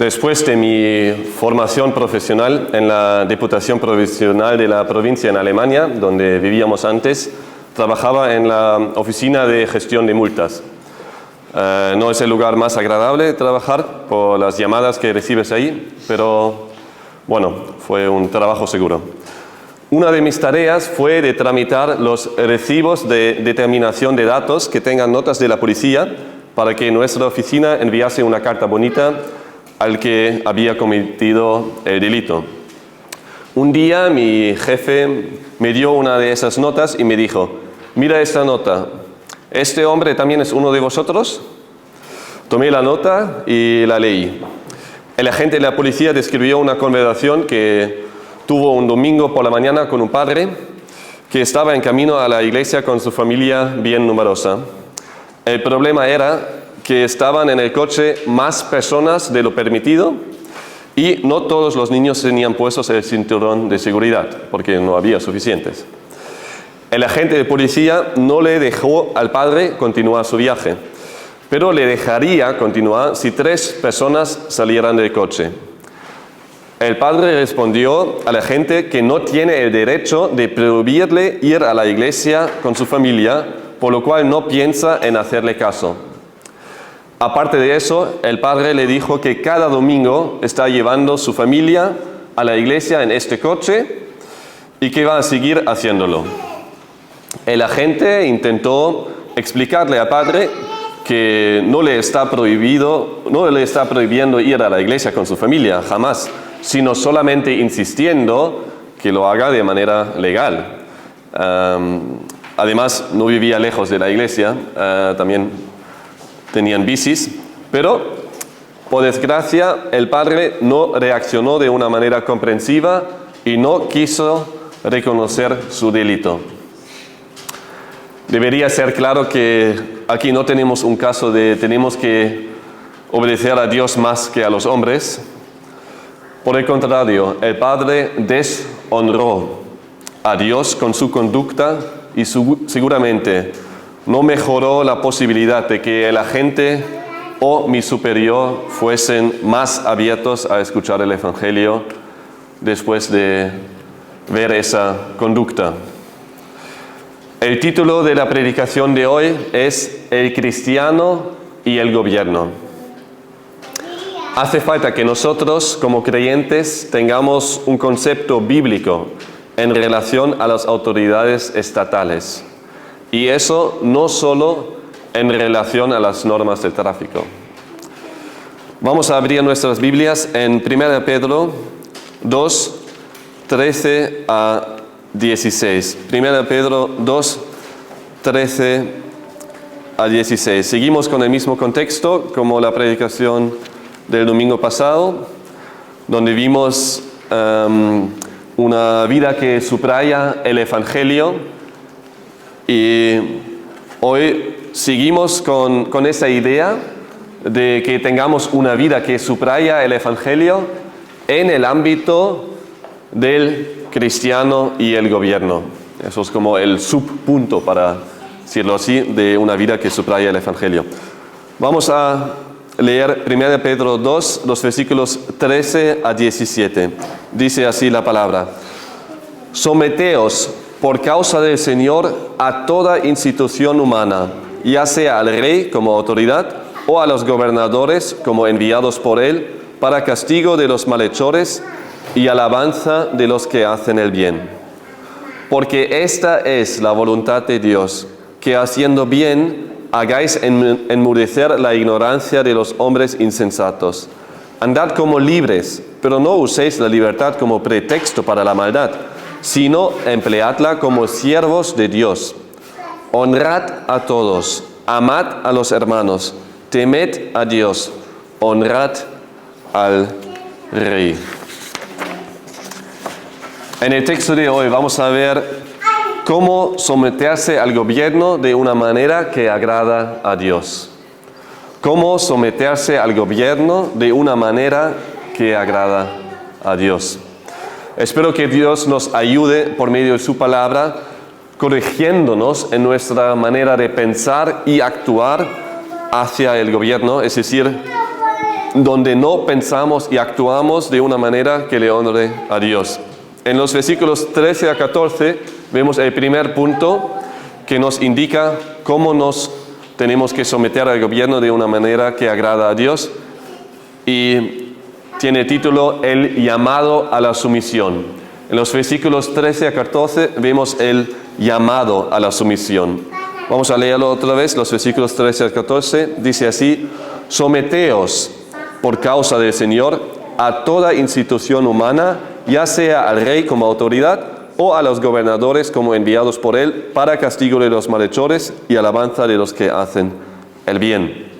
Después de mi formación profesional en la Diputación Provincial de la provincia en Alemania, donde vivíamos antes, trabajaba en la oficina de gestión de multas. No es el lugar más agradable de trabajar por las llamadas que recibes ahí, pero bueno, fue un trabajo seguro. Una de mis tareas fue de tramitar los recibos de determinación de datos que tengan notas de la policía para que nuestra oficina enviase una carta bonita al que había cometido el delito. Un día mi jefe me dio una de esas notas y me dijo: mira esta nota, ¿este hombre también es uno de vosotros? Tomé la nota y la leí. El agente de la policía describió una conversación que tuvo un domingo por la mañana con un padre que estaba en camino a la iglesia con su familia bien numerosa. El problema era que estaban en el coche más personas de lo permitido y no todos los niños tenían puestos el cinturón de seguridad, porque no había suficientes. El agente de policía no le dejó al padre continuar su viaje, pero le dejaría continuar si 3 personas salieran del coche. El padre respondió al agente que no tiene el derecho de prohibirle ir a la iglesia con su familia, por lo cual no piensa en hacerle caso. Aparte de eso, el padre le dijo que cada domingo está llevando su familia a la iglesia en este coche y que va a seguir haciéndolo. El agente intentó explicarle al padre que no le está prohibiendo ir a la iglesia con su familia, jamás, sino solamente insistiendo que lo haga de manera legal. Además, no vivía lejos de la iglesia, también tenían bicis, pero por desgracia el padre no reaccionó de una manera comprensiva y no quiso reconocer su delito. Debería ser claro que aquí no tenemos un caso de tenemos que obedecer a Dios más que a los hombres. Por el contrario, el padre deshonró a Dios con su conducta y seguramente no mejoró la posibilidad de que el agente o mi superior fuesen más abiertos a escuchar el Evangelio después de ver esa conducta. El título de la predicación de hoy es El cristiano y el gobierno. Hace falta que nosotros, como creyentes, tengamos un concepto bíblico en relación a las autoridades estatales. Y eso no solo en relación a las normas de tráfico. Vamos a abrir nuestras Biblias en 1 Pedro 2, 13 a 16. 1 Pedro 2, 13 a 16. Seguimos con el mismo contexto como la predicación del domingo pasado, donde vimos una vida que subraya el Evangelio. Y hoy seguimos con esa idea de que tengamos una vida que subraya el Evangelio en el ámbito del cristiano y el gobierno. Eso es como el subpunto, para decirlo así, de una vida que subraya el Evangelio. Vamos a leer 1 Pedro 2, los versículos 13 a 17. Dice así la palabra: someteos por causa del Señor a toda institución humana, ya sea al rey como autoridad o a los gobernadores como enviados por él, para castigo de los malhechores y alabanza de los que hacen el bien. Porque esta es la voluntad de Dios, que haciendo bien hagáis enmudecer la ignorancia de los hombres insensatos. Andad como libres, pero no uséis la libertad como pretexto para la maldad, sino empleadla como siervos de Dios. Honrad a todos, amad a los hermanos, temed a Dios, honrad al Rey. En el texto de hoy vamos a ver cómo someterse al gobierno de una manera que agrada a Dios. Cómo someterse al gobierno de una manera que agrada a Dios. Espero que Dios nos ayude por medio de su palabra, corrigiéndonos en nuestra manera de pensar y actuar hacia el gobierno, es decir, donde no pensamos y actuamos de una manera que le honre a Dios. En los versículos 13 a 14 vemos el primer punto que nos indica cómo nos tenemos que someter al gobierno de una manera que agrada a Dios, y tiene el título El llamado a la sumisión. En los versículos 13 a 14 vemos el llamado a la sumisión. Vamos a leerlo otra vez, los versículos 13 al 14. Dice así: someteos por causa del Señor a toda institución humana, ya sea al rey como autoridad o a los gobernadores como enviados por él, para castigo de los malhechores y alabanza de los que hacen el bien.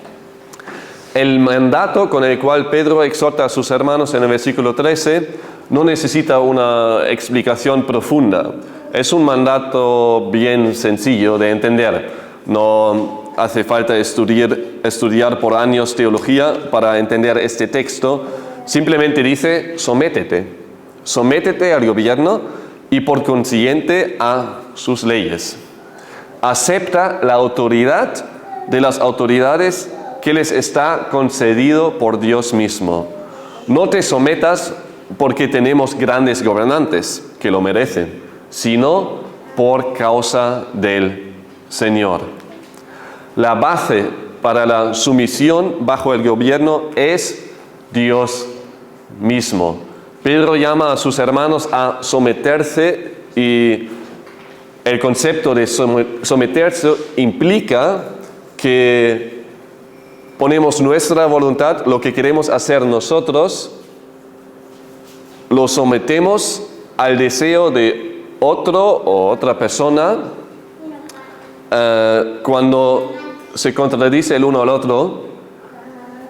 El mandato con el cual Pedro exhorta a sus hermanos en el versículo 13 no necesita una explicación profunda. Es un mandato bien sencillo de entender. No hace falta estudiar por años teología para entender este texto. Simplemente dice: sométete. Sométete al gobierno y por consiguiente a sus leyes. Acepta la autoridad de las autoridades que les está concedido por Dios mismo. No te sometas porque tenemos grandes gobernantes que lo merecen, sino por causa del Señor. La base para la sumisión bajo el gobierno es Dios mismo. Pedro llama a sus hermanos a someterse, y el concepto de someterse implica que ponemos nuestra voluntad, lo que queremos hacer nosotros, lo sometemos al deseo de otro o otra persona. Cuando se contradice el uno al otro,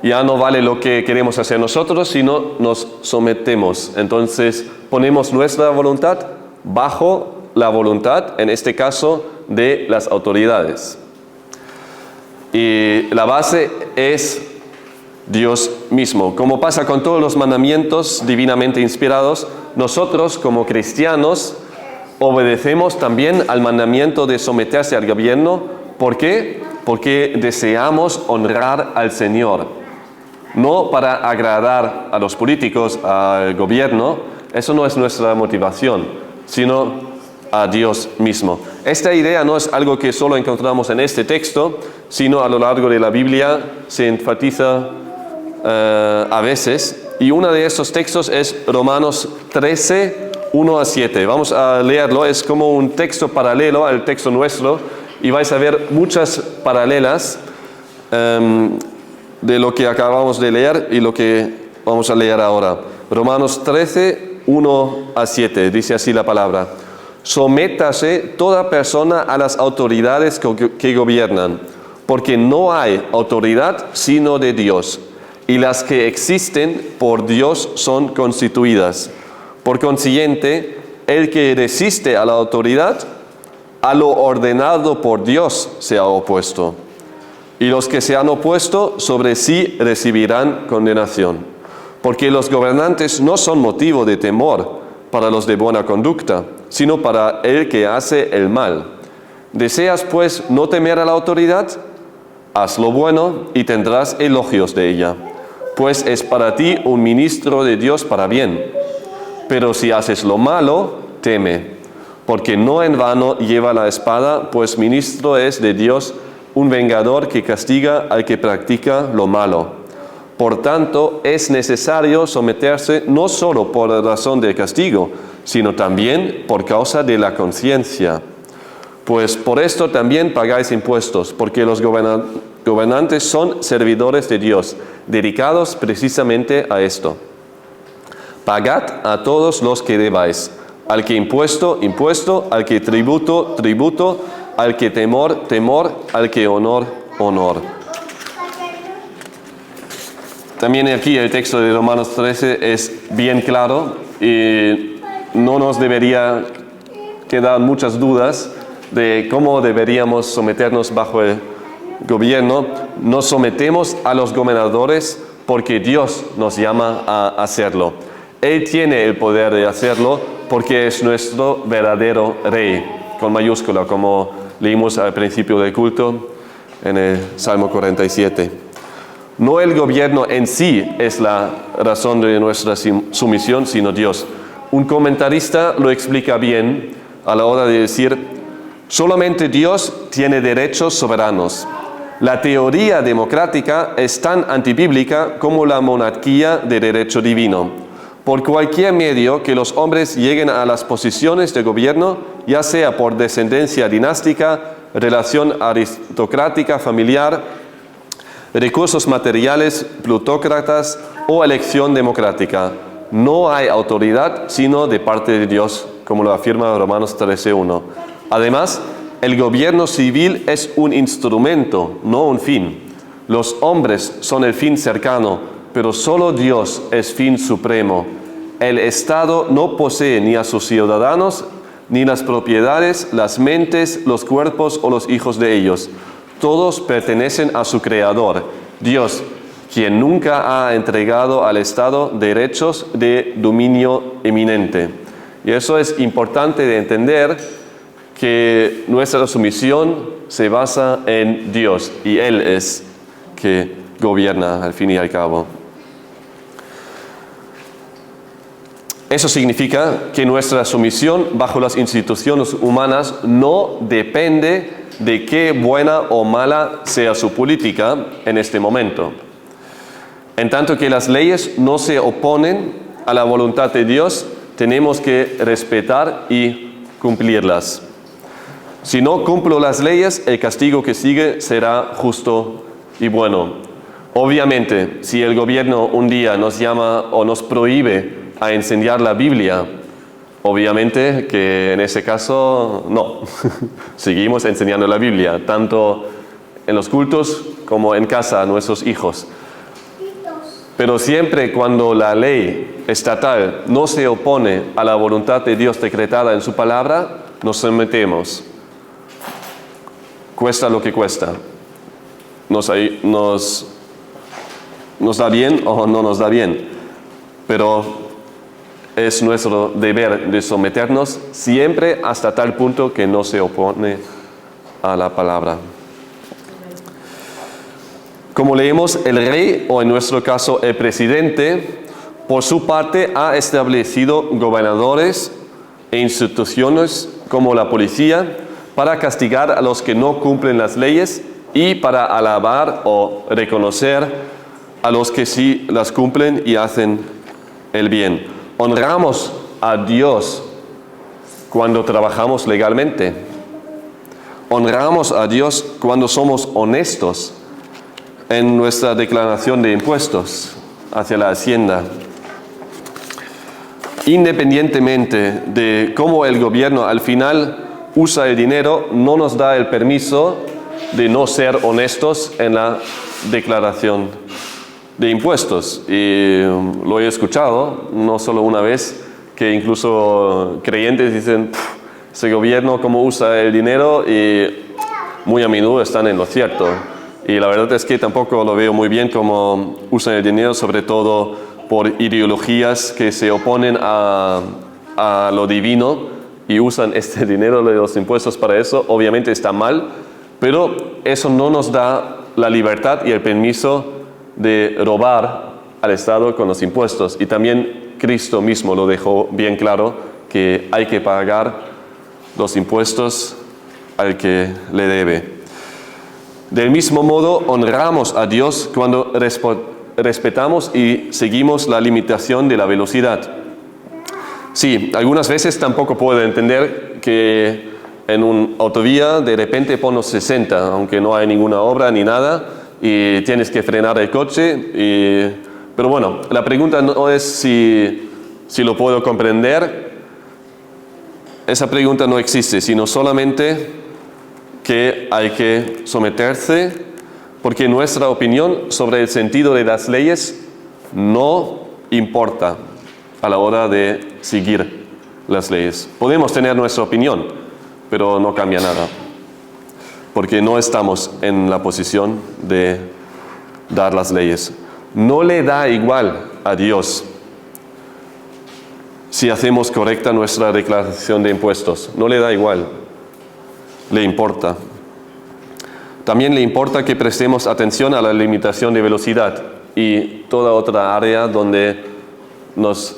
ya no vale lo que queremos hacer nosotros, sino nos sometemos. Entonces ponemos nuestra voluntad bajo la voluntad, en este caso, de las autoridades. Y la base es Dios mismo. Como pasa con todos los mandamientos divinamente inspirados, nosotros como cristianos obedecemos también al mandamiento de someterse al gobierno. ¿Por qué? Porque deseamos honrar al Señor. No para agradar a los políticos, al gobierno. Eso no es nuestra motivación, sino a Dios mismo. Esta idea no es algo que solo encontramos en este texto, sino a lo largo de la Biblia se enfatiza a veces. Y uno de estos textos es Romanos 13, 1 a 7. Vamos a leerlo. Es como un texto paralelo al texto nuestro, y vais a ver muchas paralelas de lo que acabamos de leer y lo que vamos a leer ahora. Romanos 13, 1 a 7, dice así la palabra: sométase toda persona a las autoridades que gobiernan, porque no hay autoridad sino de Dios, y las que existen por Dios son constituidas. Por consiguiente, el que resiste a la autoridad, a lo ordenado por Dios se ha opuesto. Y los que se han opuesto sobre sí recibirán condenación, porque los gobernantes no son motivo de temor para los de buena conducta, sino para el que hace el mal. ¿Deseas pues no temer a la autoridad? Haz lo bueno y tendrás elogios de ella, pues es para ti un ministro de Dios para bien. Pero si haces lo malo, teme, porque no en vano lleva la espada, pues ministro es de Dios, un vengador que castiga al que practica lo malo. Por tanto, es necesario someterse no solo por razón del castigo, sino también por causa de la conciencia. Pues por esto también pagáis impuestos, porque los gobernantes son servidores de Dios, dedicados precisamente a esto. Pagad a todos los que debáis, al que impuesto, impuesto, al que tributo, tributo, al que temor, temor, al que honor, honor. También aquí el texto de Romanos 13 es bien claro y no nos debería quedar muchas dudas de cómo deberíamos someternos bajo el gobierno. Nos sometemos a los gobernadores porque Dios nos llama a hacerlo. Él tiene el poder de hacerlo porque es nuestro verdadero rey, con mayúscula, como leímos al principio del culto en el Salmo 47. No el gobierno en sí es la razón de nuestra sumisión, sino Dios. Un comentarista lo explica bien a la hora de decir: solamente Dios tiene derechos soberanos. La teoría democrática es tan antibíblica como la monarquía de derecho divino. Por cualquier medio que los hombres lleguen a las posiciones de gobierno, ya sea por descendencia dinástica, relación aristocrática familiar, recursos materiales, plutócratas o elección democrática, no hay autoridad sino de parte de Dios, como lo afirma Romanos 13:1. Además, el gobierno civil es un instrumento, no un fin. Los hombres son el fin cercano, pero solo Dios es fin supremo. El Estado no posee ni a sus ciudadanos, ni las propiedades, las mentes, los cuerpos o los hijos de ellos. Todos pertenecen a su Creador, Dios, quien nunca ha entregado al Estado derechos de dominio eminente. Y eso es importante de entender, que nuestra sumisión se basa en Dios y Él es que gobierna al fin y al cabo. Eso significa que nuestra sumisión bajo las instituciones humanas no depende de qué buena o mala sea su política en este momento. En tanto que las leyes no se oponen a la voluntad de Dios, tenemos que respetar y cumplirlas. Si no cumplo las leyes, el castigo que sigue será justo y bueno. Obviamente, si el gobierno un día nos llama o nos prohíbe a enseñar la Biblia, obviamente que en ese caso no. Seguimos enseñando la Biblia, tanto en los cultos como en casa a nuestros hijos. Pero siempre cuando la ley estatal no se opone a la voluntad de Dios decretada en su palabra, nos sometemos. Cuesta lo que cuesta. Nos da bien o no nos da bien. Pero es nuestro deber de someternos siempre hasta tal punto que no se opone a la palabra. Como leemos, el rey, o en nuestro caso el presidente, por su parte ha establecido gobernadores e instituciones como la policía para castigar a los que no cumplen las leyes y para alabar o reconocer a los que sí las cumplen y hacen el bien. Honramos a Dios cuando trabajamos legalmente. Honramos a Dios cuando somos honestos en nuestra declaración de impuestos hacia la hacienda. Independientemente de cómo el gobierno al final usa el dinero, no nos da el permiso de no ser honestos en la declaración de impuestos. Y lo he escuchado, no solo una vez, que incluso creyentes dicen: ese gobierno cómo usa el dinero, y muy a menudo están en lo cierto. Y la verdad es que tampoco lo veo muy bien cómo usan el dinero, sobre todo por ideologías que se oponen a lo divino y usan este dinero de los impuestos para eso. Obviamente está mal, pero eso no nos da la libertad y el permiso de robar al Estado con los impuestos. Y también Cristo mismo lo dejó bien claro, que hay que pagar los impuestos al que le debe. Del mismo modo, honramos a Dios cuando respetamos y seguimos la limitación de la velocidad. Sí, algunas veces tampoco puedo entender que en una autovía de repente pones 60, aunque no hay ninguna obra ni nada, y tienes que frenar el coche. Pero bueno, la pregunta no es si lo puedo comprender. Esa pregunta no existe, sino solamente que hay que someterse, porque nuestra opinión sobre el sentido de las leyes no importa a la hora de seguir las leyes. Podemos tener nuestra opinión, pero no cambia nada, porque no estamos en la posición de dar las leyes. No le da igual a Dios si hacemos correcta nuestra declaración de impuestos. No le da igual. Le importa. También le importa que prestemos atención a la limitación de velocidad y toda otra área donde nos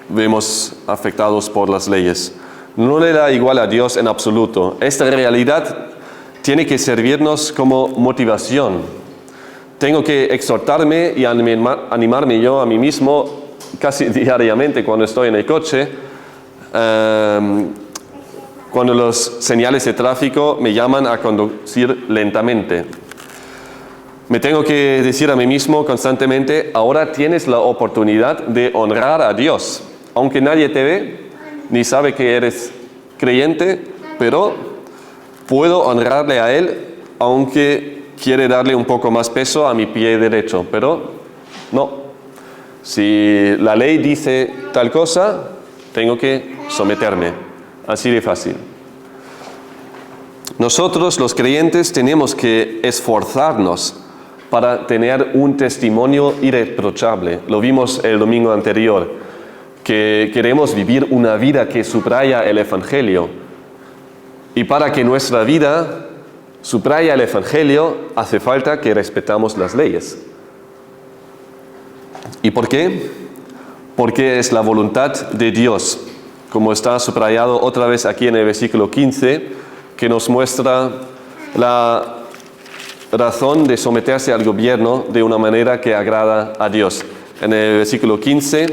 vemos afectados por las leyes. No le da igual a Dios en absoluto. Esta realidad tiene que servirnos como motivación. Tengo que exhortarme y animarme yo a mí mismo casi diariamente cuando estoy en el coche, cuando los señales de tráfico me llaman a conducir lentamente. Me tengo que decir a mí mismo constantemente, ahora tienes la oportunidad de honrar a Dios. Aunque nadie te ve, ni sabe que eres creyente, pero puedo honrarle a Él, aunque quiere darle un poco más peso a mi pie derecho. Pero no. Si la ley dice tal cosa, tengo que someterme. Así de fácil. Nosotros, los creyentes, tenemos que esforzarnos para tener un testimonio irreprochable. Lo vimos el domingo anterior, que queremos vivir una vida que subraya el Evangelio. Y para que nuestra vida subraya el Evangelio, hace falta que respetamos las leyes. ¿Y por qué? Porque es la voluntad de Dios, como está subrayado otra vez aquí en el versículo 15, que nos muestra la razón de someterse al gobierno de una manera que agrada a Dios. En el versículo 15,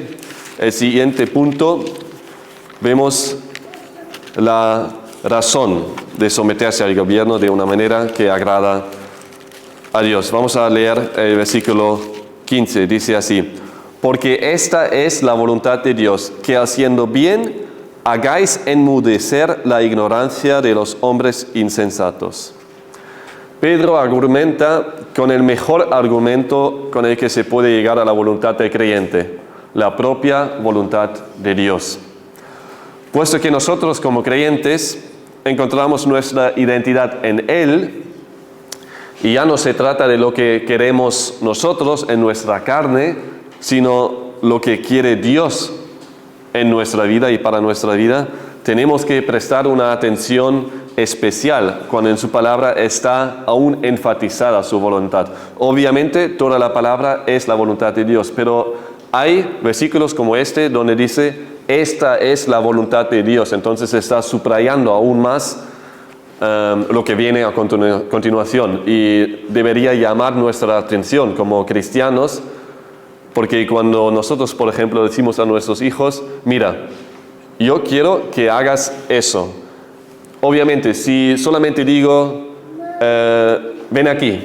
el siguiente punto, vemos la razón de someterse al gobierno de una manera que agrada a Dios. Vamos a leer el versículo 15, dice así: porque esta es la voluntad de Dios, que haciendo bien hagáis enmudecer la ignorancia de los hombres insensatos. Pedro argumenta con el mejor argumento con el que se puede llegar a la voluntad del creyente, la propia voluntad de Dios. Puesto que nosotros como creyentes encontramos nuestra identidad en Él, y ya no se trata de lo que queremos nosotros en nuestra carne, sino lo que quiere Dios en nuestra vida y para nuestra vida, tenemos que prestar una atención especial cuando en su palabra está aún enfatizada su voluntad. Obviamente toda la palabra es la voluntad de Dios, pero hay versículos como este donde dice, esta es la voluntad de Dios. Entonces está subrayando aún más lo que viene a continuación, y debería llamar nuestra atención como cristianos, porque cuando nosotros, por ejemplo, decimos a nuestros hijos, mira, yo quiero que hagas eso. Obviamente, si solamente digo, ven aquí,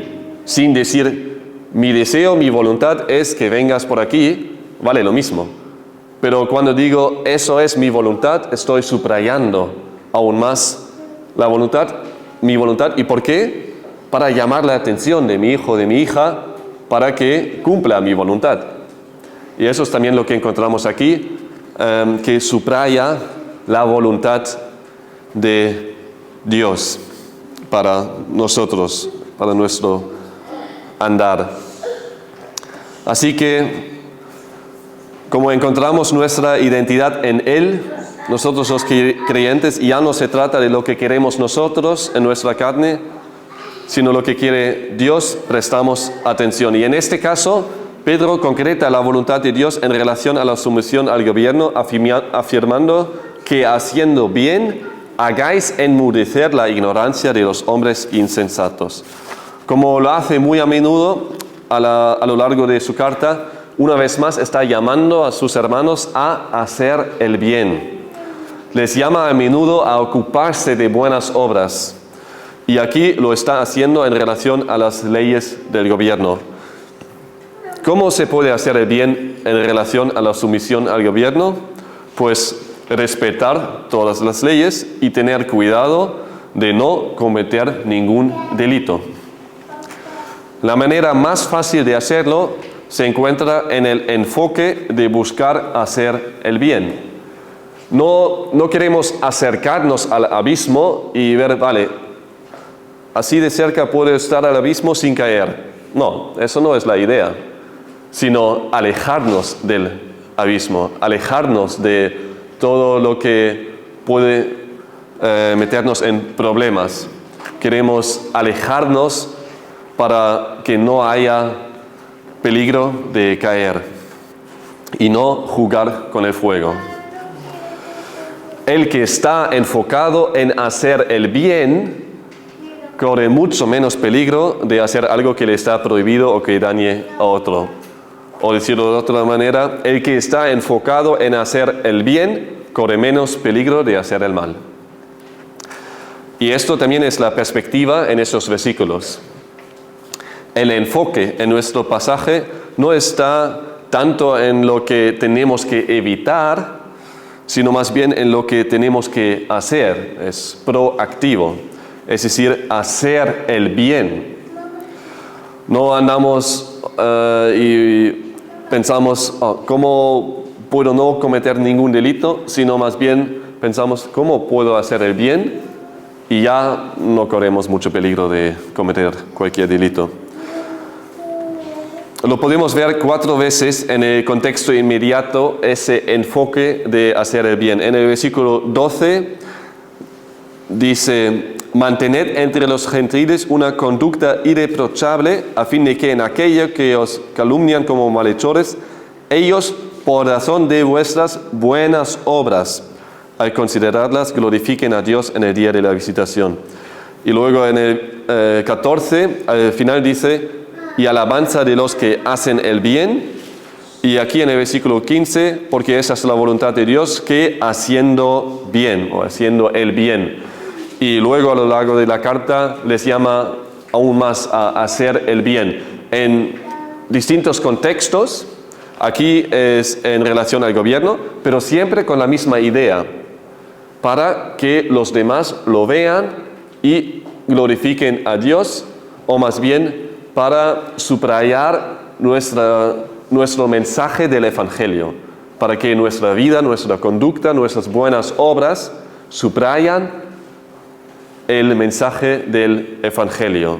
sin decir, mi deseo, mi voluntad es que vengas por aquí, vale lo mismo. Pero cuando digo, eso es mi voluntad, estoy subrayando aún más la voluntad, mi voluntad. ¿Y por qué? Para llamar la atención de mi hijo, de mi hija, para que cumpla mi voluntad. Y eso es también lo que encontramos aquí, que subraya la voluntad de Dios para nosotros, para nuestro andar. Así que, como encontramos nuestra identidad en Él, nosotros los creyentes, ya no se trata de lo que queremos nosotros en nuestra carne, sino lo que quiere Dios, prestamos atención. Y en este caso, Pedro concreta la voluntad de Dios en relación a la sumisión al gobierno, afirmando que haciendo bien, hagáis enmudecer la ignorancia de los hombres insensatos. Como lo hace muy a menudo a lo largo de su carta, una vez más está llamando a sus hermanos a hacer el bien. Les llama a menudo a ocuparse de buenas obras. Y aquí lo está haciendo en relación a las leyes del gobierno. ¿Cómo se puede hacer el bien en relación a la sumisión al gobierno? Pues respetar todas las leyes y tener cuidado de no cometer ningún delito. La manera más fácil de hacerlo se encuentra en el enfoque de buscar hacer el bien. No queremos acercarnos al abismo y ver, vale, así de cerca puedo estar al abismo sin caer. No, eso no es la idea, sino alejarnos del abismo, alejarnos de todo lo que puede meternos en problemas. Queremos alejarnos para que no haya peligro de caer y no jugar con el fuego. El que está enfocado en hacer el bien corre mucho menos peligro de hacer algo que le está prohibido o que dañe a otro. O decirlo de otra manera, el que está enfocado en hacer el bien corre menos peligro de hacer el mal. Y esto también es la perspectiva en estos versículos. El enfoque en nuestro pasaje no está tanto en lo que tenemos que evitar, sino más bien en lo que tenemos que hacer. Es proactivo, es decir, hacer el bien. No andamos y pensamos, ¿cómo puedo no cometer ningún delito? Sino más bien pensamos, ¿cómo puedo hacer el bien? Y ya no corremos mucho peligro de cometer cualquier delito. Lo podemos ver 4 veces en el contexto inmediato, ese enfoque de hacer el bien. En el versículo 12 dice: mantened entre los gentiles una conducta irreprochable, a fin de que en aquello que os calumnian como malhechores, ellos, por razón de vuestras buenas obras, al considerarlas, glorifiquen a Dios en el día de la visitación. Y luego en el 14, al final dice: y alabanza de los que hacen el bien. Y aquí en el versículo 15, porque esa es la voluntad de Dios, que haciendo bien, o haciendo el bien. Y luego a lo largo de la carta les llama aún más a hacer el bien. En distintos contextos, aquí es en relación al gobierno, pero siempre con la misma idea, para que los demás lo vean y glorifiquen a Dios, o más bien para subrayar nuestro mensaje del Evangelio, para que nuestra vida, nuestra conducta, nuestras buenas obras subrayan el mensaje del Evangelio.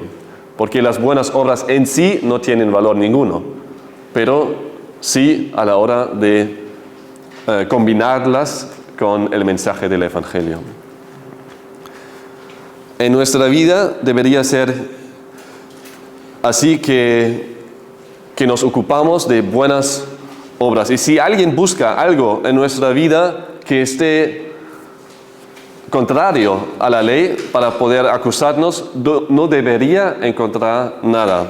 Porque las buenas obras en sí no tienen valor ninguno, pero sí a la hora de combinarlas con el mensaje del Evangelio. En nuestra vida debería ser así que nos ocupamos de buenas obras. Y si alguien busca algo en nuestra vida que esté contrario a la ley para poder acusarnos, no debería encontrar nada.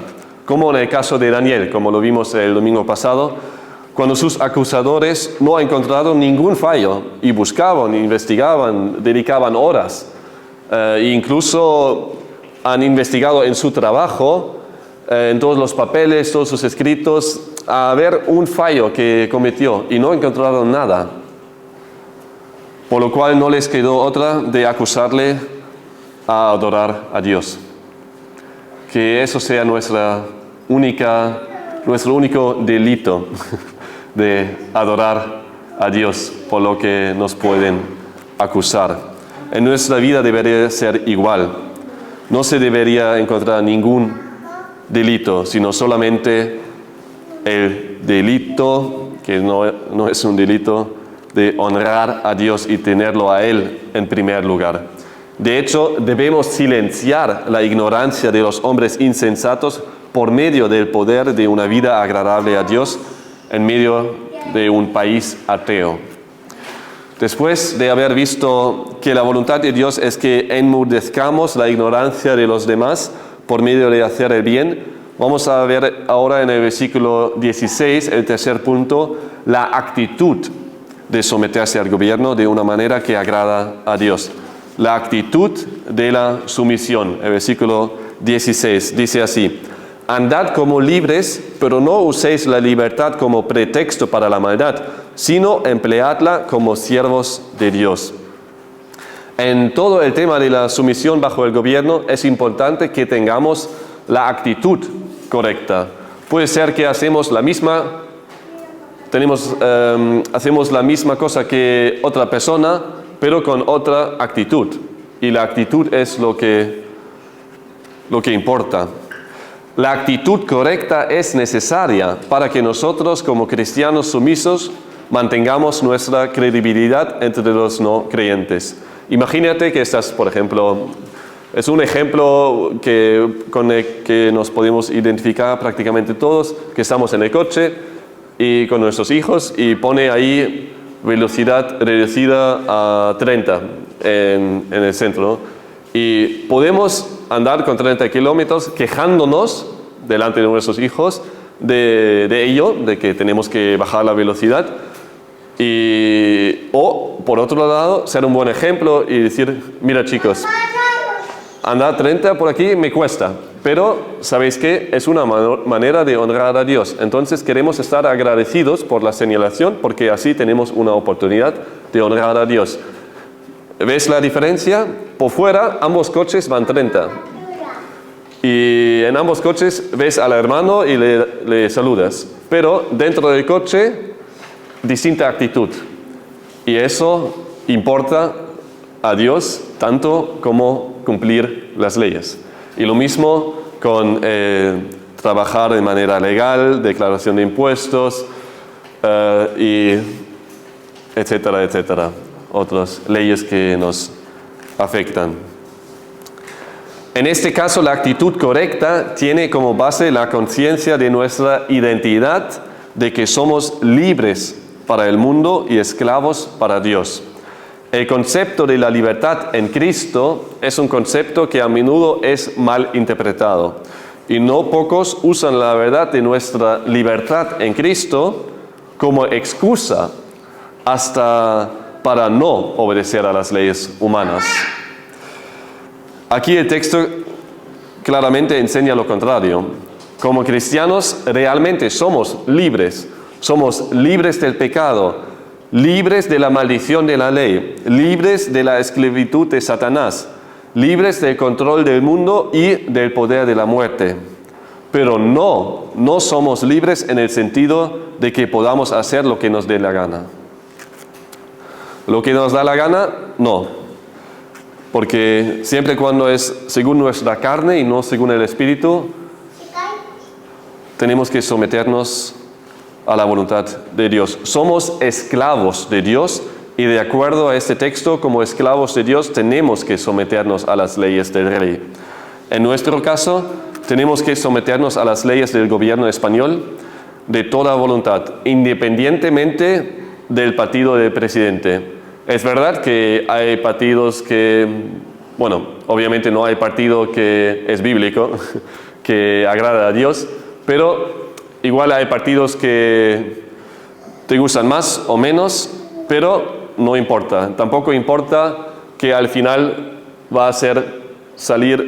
Como en el caso de Daniel, como lo vimos el domingo pasado, cuando sus acusadores no encontraron ningún fallo y buscaban, investigaban, dedicaban horas, incluso han investigado en su trabajo, en todos los papeles, todos sus escritos, a ver un fallo que cometió y no encontraron nada. Por lo cual no les quedó otra de acusarle a adorar a Dios. Que eso sea nuestro único delito de adorar a Dios por lo que nos pueden acusar. En nuestra vida debería ser igual. No se debería encontrar ningún delito, sino solamente el delito, que no es un delito, de honrar a Dios y tenerlo a Él en primer lugar. De hecho, debemos silenciar la ignorancia de los hombres insensatos por medio del poder de una vida agradable a Dios en medio de un país ateo. Después de haber visto que la voluntad de Dios es que enmudezcamos la ignorancia de los demás por medio de hacer el bien, vamos a ver ahora en el versículo 16, el tercer punto, la actitud de someterse al gobierno de una manera que agrada a Dios. La actitud de la sumisión. El versículo 16 dice así: andad como libres, pero no uséis la libertad como pretexto para la maldad, sino empleadla como siervos de Dios. En todo el tema de la sumisión bajo el gobierno es importante que tengamos la actitud correcta. Puede ser que hacemos la misma cosa que otra persona, pero con otra actitud. Y la actitud es lo que importa. La actitud correcta es necesaria para que nosotros, como cristianos sumisos, mantengamos nuestra credibilidad entre los no creyentes. Imagínate que estás, por ejemplo, Es un ejemplo con el que nos podemos identificar prácticamente todos, que estamos en el coche y con nuestros hijos y pone ahí velocidad reducida a 30 en el centro, ¿no? Y podemos andar con 30 kilómetros quejándonos delante de nuestros hijos de ello, de que tenemos que bajar la velocidad. O, por otro lado, ser un buen ejemplo y decir, mira chicos, andar 30 por aquí me cuesta, pero ¿sabéis qué? Es una manera de honrar a Dios. Entonces queremos estar agradecidos por la señalación porque así tenemos una oportunidad de honrar a Dios. ¿Ves la diferencia? Por fuera ambos coches van 30. Y en ambos coches ves al hermano y le saludas. Pero dentro del coche, distinta actitud. Y eso importa a Dios tanto como cumplir las leyes. Y lo mismo con trabajar de manera legal, declaración de impuestos, y etcétera, etcétera. Otras leyes que nos afectan. En este caso, la actitud correcta tiene como base la conciencia de nuestra identidad, de que somos libres para el mundo y esclavos para Dios. El concepto de la libertad en Cristo es un concepto que a menudo es mal interpretado. Y no pocos usan la verdad de nuestra libertad en Cristo como excusa hasta para no obedecer a las leyes humanas. Aquí el texto claramente enseña lo contrario. Como cristianos realmente somos libres del pecado, libres de la maldición de la ley, libres de la esclavitud de Satanás, libres del control del mundo y del poder de la muerte. Pero no somos libres en el sentido de que podamos hacer lo que nos dé la gana. Lo que nos da la gana, no. Porque siempre cuando es según nuestra carne y no según el Espíritu, tenemos que someternos a la voluntad de Dios. Somos esclavos de Dios y de acuerdo a este texto, como esclavos de Dios, tenemos que someternos a las leyes del rey. En nuestro caso, tenemos que someternos a las leyes del gobierno español de toda voluntad, independientemente del partido del presidente. Es verdad que hay partidos que, bueno, obviamente no hay partido que es bíblico, que agrada a Dios, pero igual hay partidos que te gustan más o menos, pero no importa. Tampoco importa que al final va a salir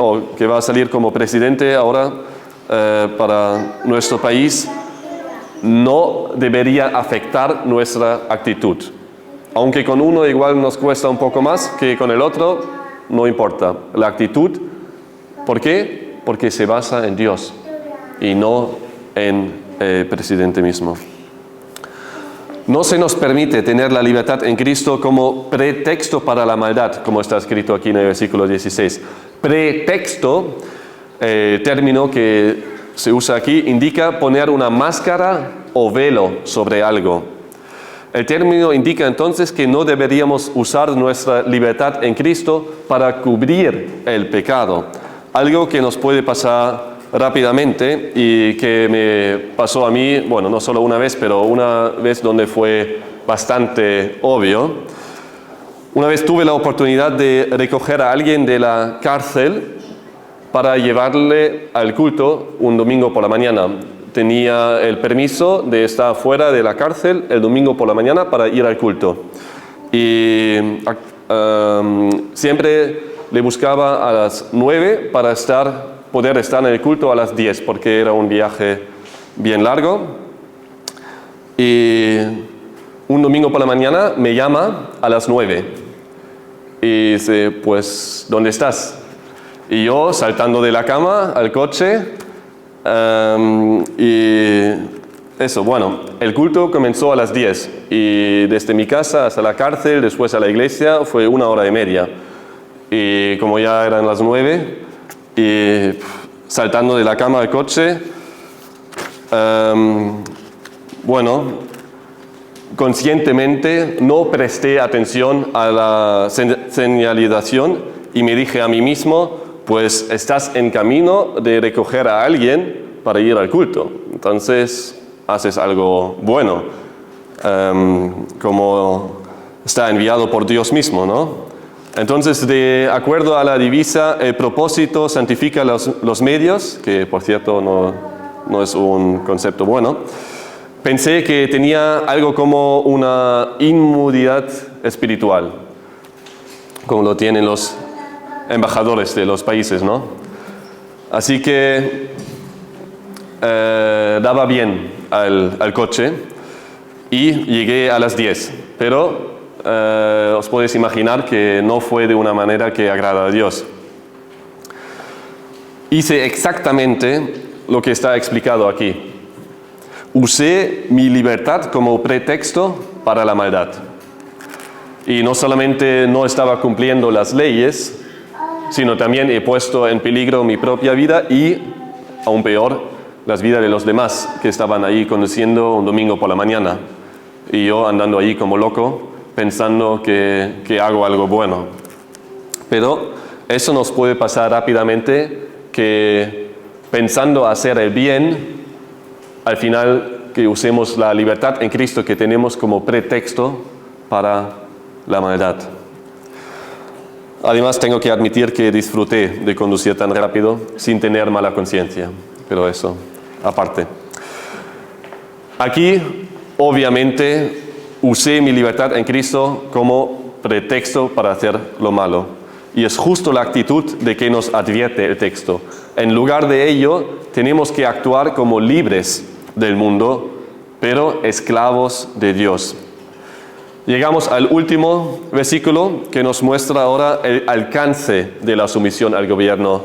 como presidente ahora para nuestro país. No debería afectar nuestra actitud. Aunque con uno igual nos cuesta un poco más que con el otro, no importa. La actitud, ¿por qué? Porque se basa en Dios y no en el presidente mismo. No se nos permite tener la libertad en Cristo como pretexto para la maldad, como está escrito aquí en el versículo 16. Pretexto, término que se usa aquí, indica poner una máscara o velo sobre algo. El término indica entonces que no deberíamos usar nuestra libertad en Cristo para cubrir el pecado. Algo que nos puede pasar rápidamente y que me pasó a mí, bueno, no solo una vez, pero una vez donde fue bastante obvio. Una vez tuve la oportunidad de recoger a alguien de la cárcel para llevarle al culto un domingo por la mañana. Tenía el permiso de estar fuera de la cárcel el domingo por la mañana para ir al culto. Y siempre le buscaba a las 9 para poder estar en el culto a las 10, porque era un viaje bien largo. Y un domingo por la mañana me llama a las 9 y dice, pues, ¿dónde estás? Y yo saltando de la cama al coche, y eso, bueno, el culto comenzó a las 10 y desde mi casa hasta la cárcel, después a la iglesia, fue 1 hora y media. Y como ya eran las 9, y saltando de la cama al coche, bueno, conscientemente no presté atención a la señalización y me dije a mí mismo, pues estás en camino de recoger a alguien para ir al culto. Entonces haces algo bueno, como está enviado por Dios mismo, ¿no? Entonces, de acuerdo a la divisa, el propósito santifica los medios, que por cierto no es un concepto bueno. Pensé que tenía algo como una inmunidad espiritual, como lo tienen los embajadores de los países, ¿no? Así que daba bien al coche y llegué a las 10, pero os podéis imaginar que no fue de una manera que agrada a Dios. Hice exactamente lo que está explicado aquí. Usé mi libertad como pretexto para la maldad. Y no solamente no estaba cumpliendo las leyes, sino también he puesto en peligro mi propia vida y, aún peor, las vidas de los demás que estaban ahí conduciendo un domingo por la mañana. Y yo andando ahí como loco, pensando que hago algo bueno. Pero eso nos puede pasar rápidamente, que pensando hacer el bien, al final que usemos la libertad en Cristo que tenemos como pretexto para la maldad. Además, tengo que admitir que disfruté de conducir tan rápido sin tener mala conciencia, pero eso, aparte. Aquí, obviamente, usé mi libertad en Cristo como pretexto para hacer lo malo. Y es justo la actitud de que nos advierte el texto. En lugar de ello, tenemos que actuar como libres del mundo, pero esclavos de Dios. Llegamos al último versículo que nos muestra ahora el alcance de la sumisión al gobierno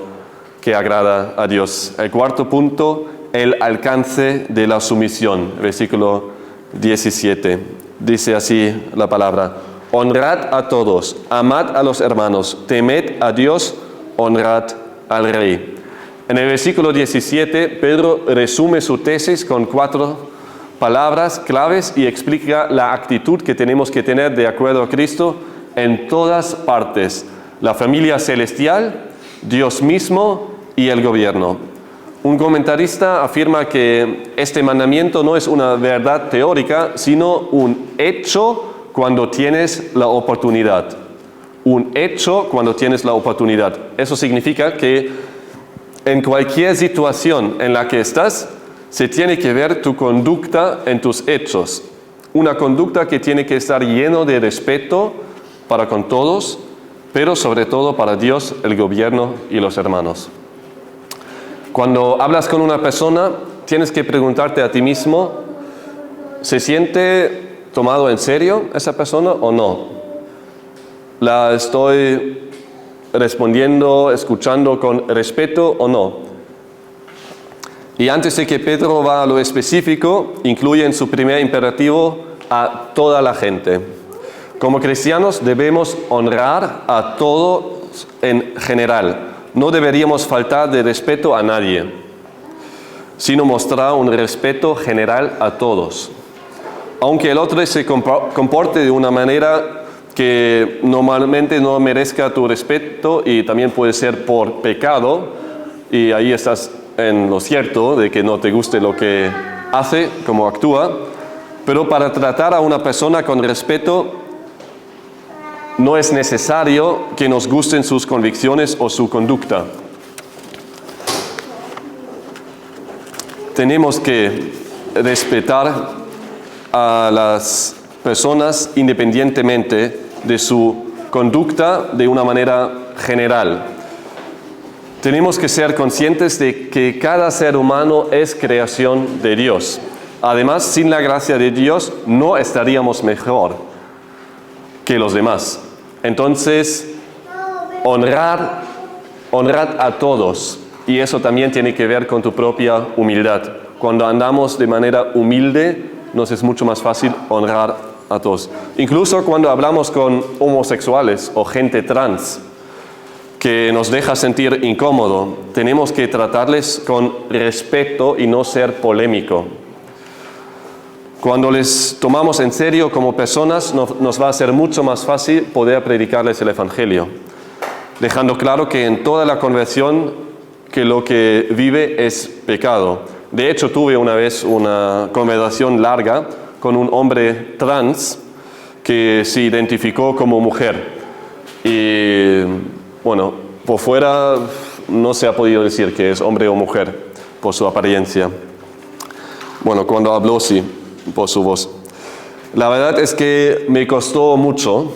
que agrada a Dios. El cuarto punto, el alcance de la sumisión. Versículo 17. Dice así la palabra: honrad a todos, amad a los hermanos, temed a Dios, honrad al Rey. En el versículo 17, Pedro resume su tesis con 4 palabras claves y explica la actitud que tenemos que tener de acuerdo a Cristo en todas partes: la familia celestial, Dios mismo y el gobierno. Un comentarista afirma que este mandamiento no es una verdad teórica, sino un hecho cuando tienes la oportunidad. Un hecho cuando tienes la oportunidad. Eso significa que en cualquier situación en la que estás, se tiene que ver tu conducta en tus hechos. Una conducta que tiene que estar lleno de respeto para con todos, pero sobre todo para Dios, el gobierno y los hermanos. Cuando hablas con una persona, tienes que preguntarte a ti mismo, ¿se siente tomado en serio esa persona o no? ¿La estoy respondiendo, escuchando con respeto o no? Y antes de que Pedro va a lo específico, incluye en su primer imperativo a toda la gente. Como cristianos debemos honrar a todos en general. No deberíamos faltar de respeto a nadie, sino mostrar un respeto general a todos. Aunque el otro se comporte de una manera que normalmente no merezca tu respeto y también puede ser por pecado, y ahí estás en lo cierto de que no te guste lo que hace, cómo actúa, pero para tratar a una persona con respeto, no es necesario que nos gusten sus convicciones o su conducta. Tenemos que respetar a las personas independientemente de su conducta de una manera general. Tenemos que ser conscientes de que cada ser humano es creación de Dios. Además, sin la gracia de Dios no estaríamos mejor que los demás. Entonces, honrad a todos, y eso también tiene que ver con tu propia humildad. Cuando andamos de manera humilde, nos es mucho más fácil honrar a todos. Incluso cuando hablamos con homosexuales o gente trans que nos deja sentir incómodo, tenemos que tratarles con respeto y no ser polémico. Cuando les tomamos en serio como personas, nos va a ser mucho más fácil poder predicarles el Evangelio. dejando claro que en toda la conversión que lo que vive es pecado. De hecho, tuve una vez una conversación larga con un hombre trans que se identificó como mujer. Y bueno, por fuera no se ha podido decir que es hombre o mujer por su apariencia. Bueno, cuando habló sí, por su voz. La verdad es que me costó mucho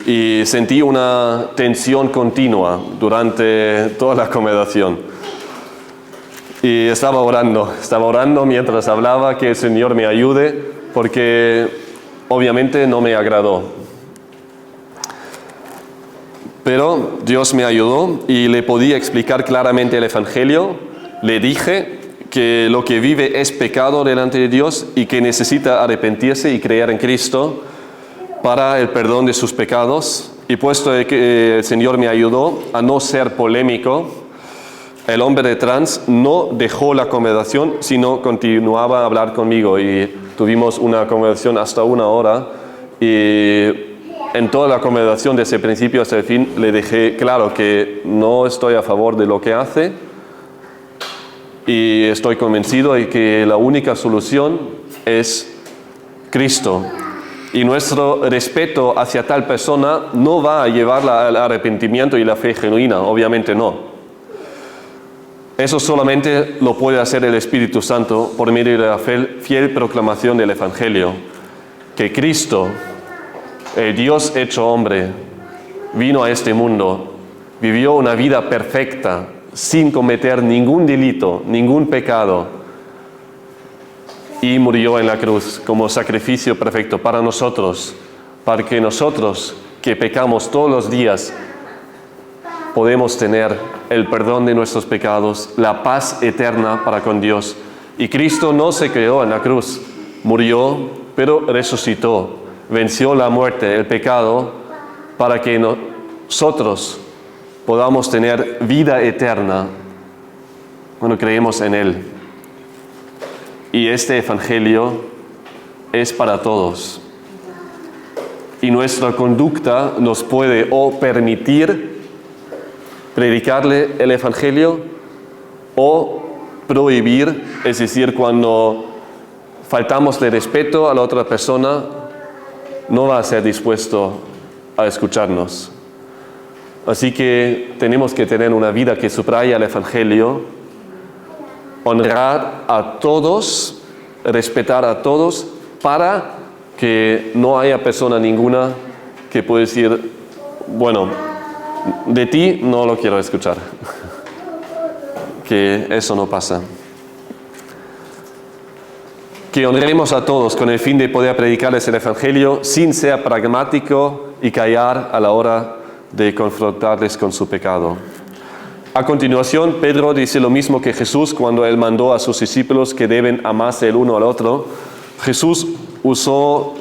y sentí una tensión continua durante toda la conversación. Y estaba orando mientras hablaba que el Señor me ayude, porque obviamente no me agradó. Pero Dios me ayudó y le podía explicar claramente el Evangelio. Le dije que lo que vive es pecado delante de Dios y que necesita arrepentirse y creer en Cristo para el perdón de sus pecados. Y puesto que el Señor me ayudó a no ser polémico, el hombre trans no dejó la conversación, sino continuaba a hablar conmigo. Y tuvimos una conversación hasta 1 hora. Y en toda la conversación, desde el principio hasta el fin, le dejé claro que no estoy a favor de lo que hace. Y estoy convencido de que la única solución es Cristo. Y nuestro respeto hacia tal persona no va a llevarla al arrepentimiento y la fe genuina, obviamente no. Eso solamente lo puede hacer el Espíritu Santo por medio de la fiel proclamación del Evangelio. Que Cristo, el Dios hecho hombre, vino a este mundo, vivió una vida perfecta, sin cometer ningún delito, ningún pecado, y murió en la cruz como sacrificio perfecto para nosotros, para que nosotros que pecamos todos los días podemos tener el perdón de nuestros pecados, la paz eterna para con Dios. Y Cristo no se quedó en la cruz, murió, pero resucitó, venció la muerte, el pecado, para que nosotros podamos tener vida eterna cuando creemos en Él. Y este Evangelio es para todos. Y nuestra conducta nos puede o permitir predicarle el Evangelio o prohibir, es decir, cuando faltamos de respeto a la otra persona, no va a ser dispuesto a escucharnos. Así que tenemos que tener una vida que subraya el Evangelio, honrar a todos, respetar a todos, para que no haya persona ninguna que pueda decir, bueno, de ti no lo quiero escuchar. Que eso no pasa. Que honremos a todos con el fin de poder predicarles el Evangelio sin ser pragmático y callar a la hora de confrontarles con su pecado. A continuación, Pedro dice lo mismo que Jesús cuando él mandó a sus discípulos que deben amarse el uno al otro. Jesús usó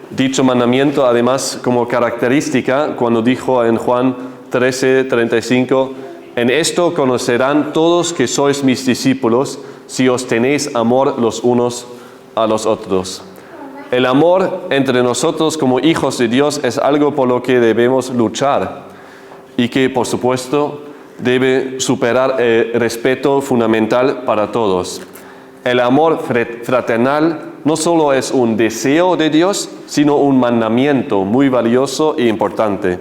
dicho mandamiento además como característica cuando dijo en Juan 13:35, en esto conocerán todos que sois mis discípulos si os tenéis amor los unos a los otros. El amor entre nosotros como hijos de Dios es algo por lo que debemos luchar y que, por supuesto, debe superar el respeto fundamental para todos. El amor fraternal no solo es un deseo de Dios, sino un mandamiento muy valioso e importante.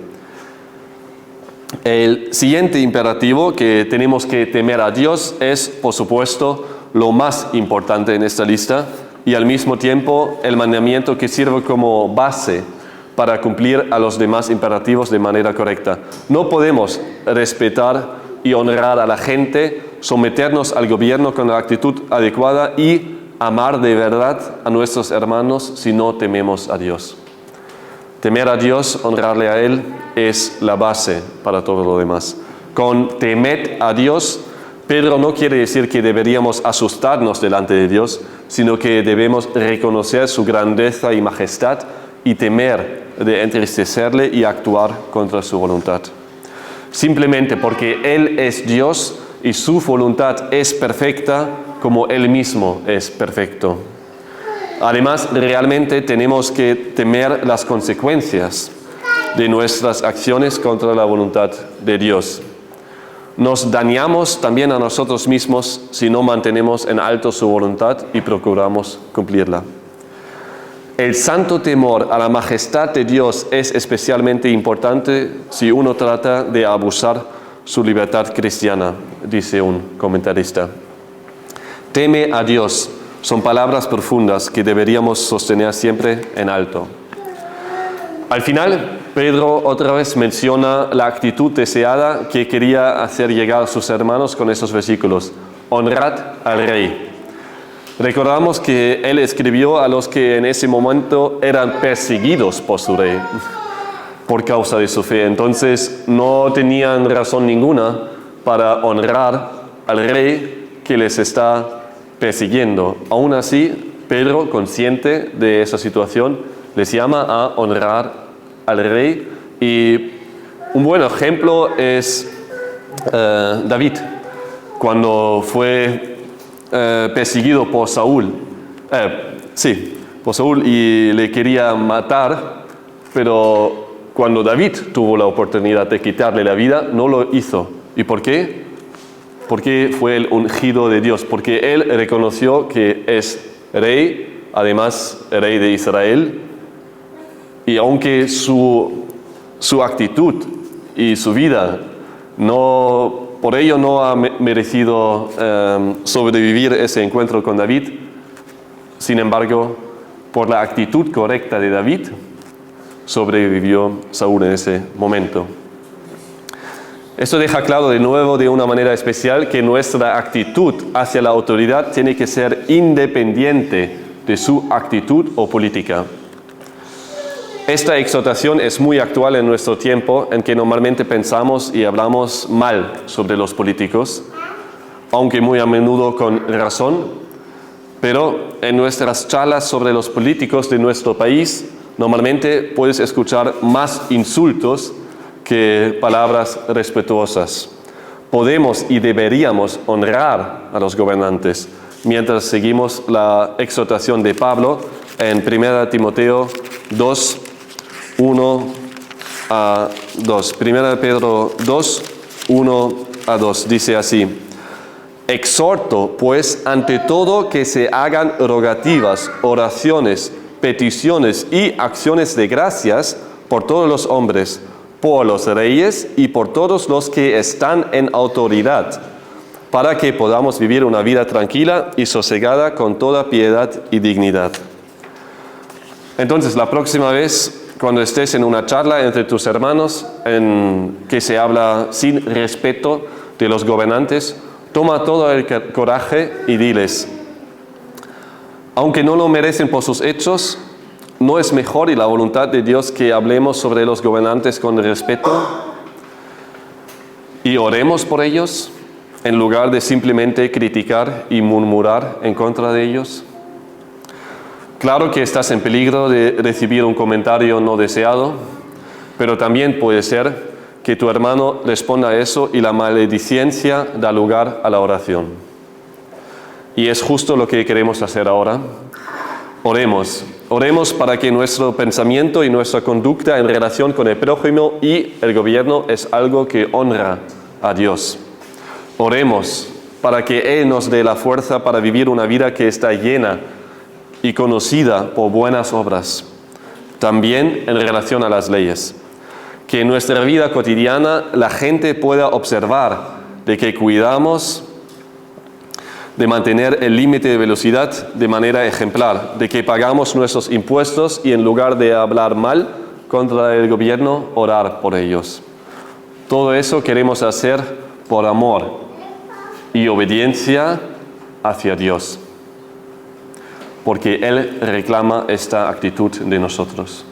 El siguiente imperativo, que tenemos que temer a Dios, es, por supuesto, lo más importante en esta lista y al mismo tiempo el mandamiento que sirve como base para cumplir a los demás imperativos de manera correcta. No podemos respetar y honrar a la gente, someternos al gobierno con la actitud adecuada y amar de verdad a nuestros hermanos si no tememos a Dios. Temer a Dios, honrarle a Él, es la base para todo lo demás. Con temed a Dios, Pedro no quiere decir que deberíamos asustarnos delante de Dios, sino que debemos reconocer su grandeza y majestad y temer de entristecerle y actuar contra su voluntad. Simplemente porque Él es Dios y su voluntad es perfecta como Él mismo es perfecto. Además, realmente tenemos que temer las consecuencias. de nuestras acciones contra la voluntad de Dios. Nos dañamos también a nosotros mismos si no mantenemos en alto su voluntad y procuramos cumplirla. El santo temor a la majestad de Dios es especialmente importante si uno trata de abusar su libertad cristiana, dice un comentarista. Teme a Dios, son palabras profundas que deberíamos sostener siempre en alto. Al final, Pedro otra vez menciona la actitud deseada que quería hacer llegar a sus hermanos con esos versículos. Honrad al Rey. Recordamos que él escribió a los que en ese momento eran perseguidos por su rey, por causa de su fe. Entonces no tenían razón ninguna para honrar al rey que les está persiguiendo. Aún así, Pedro, consciente de esa situación, les llama a honrar al rey. Y un buen ejemplo es David, cuando fue perseguido por Saúl. Por Saúl y le quería matar, pero cuando David tuvo la oportunidad de quitarle la vida, no lo hizo. ¿Y por qué? Porque fue el ungido de Dios, porque él reconoció que es rey, además rey de Israel, y aunque su actitud y su vida por ello no ha merecido sobrevivir ese encuentro con David, sin embargo, por la actitud correcta de David, sobrevivió Saúl en ese momento. Esto deja claro de nuevo de una manera especial que nuestra actitud hacia la autoridad tiene que ser independiente de su actitud o política. Esta exhortación es muy actual en nuestro tiempo, en que normalmente pensamos y hablamos mal sobre los políticos, aunque muy a menudo con razón, pero en nuestras charlas sobre los políticos de nuestro país, normalmente puedes escuchar más insultos que palabras respetuosas. Podemos y deberíamos honrar a los gobernantes, mientras seguimos la exhortación de Pablo en 1 Timoteo 2, 1 a 2. 1 Pedro 2, 1 a 2. Dice así: exhorto, pues, ante todo que se hagan rogativas, oraciones, peticiones y acciones de gracias por todos los hombres, por los reyes y por todos los que están en autoridad, para que podamos vivir una vida tranquila y sosegada con toda piedad y dignidad. Entonces, la próxima vez, cuando estés en una charla entre tus hermanos en que se habla sin respeto de los gobernantes, toma todo el coraje y diles: aunque no lo merecen por sus hechos, ¿no es mejor y la voluntad de Dios que hablemos sobre los gobernantes con respeto y oremos por ellos en lugar de simplemente criticar y murmurar en contra de ellos? Claro que estás en peligro de recibir un comentario no deseado, pero también puede ser que tu hermano responda a eso y la maledicencia da lugar a la oración. Y es justo lo que queremos hacer ahora. Oremos para que nuestro pensamiento y nuestra conducta en relación con el prójimo y el gobierno es algo que honra a Dios. Oremos para que Él nos dé la fuerza para vivir una vida que está llena y conocida por buenas obras, también en relación a las leyes. Que en nuestra vida cotidiana la gente pueda observar de que cuidamos de mantener el límite de velocidad de manera ejemplar, de que pagamos nuestros impuestos y en lugar de hablar mal contra el gobierno, orar por ellos. Todo eso queremos hacer por amor y obediencia hacia Dios, porque Él reclama esta actitud de nosotros.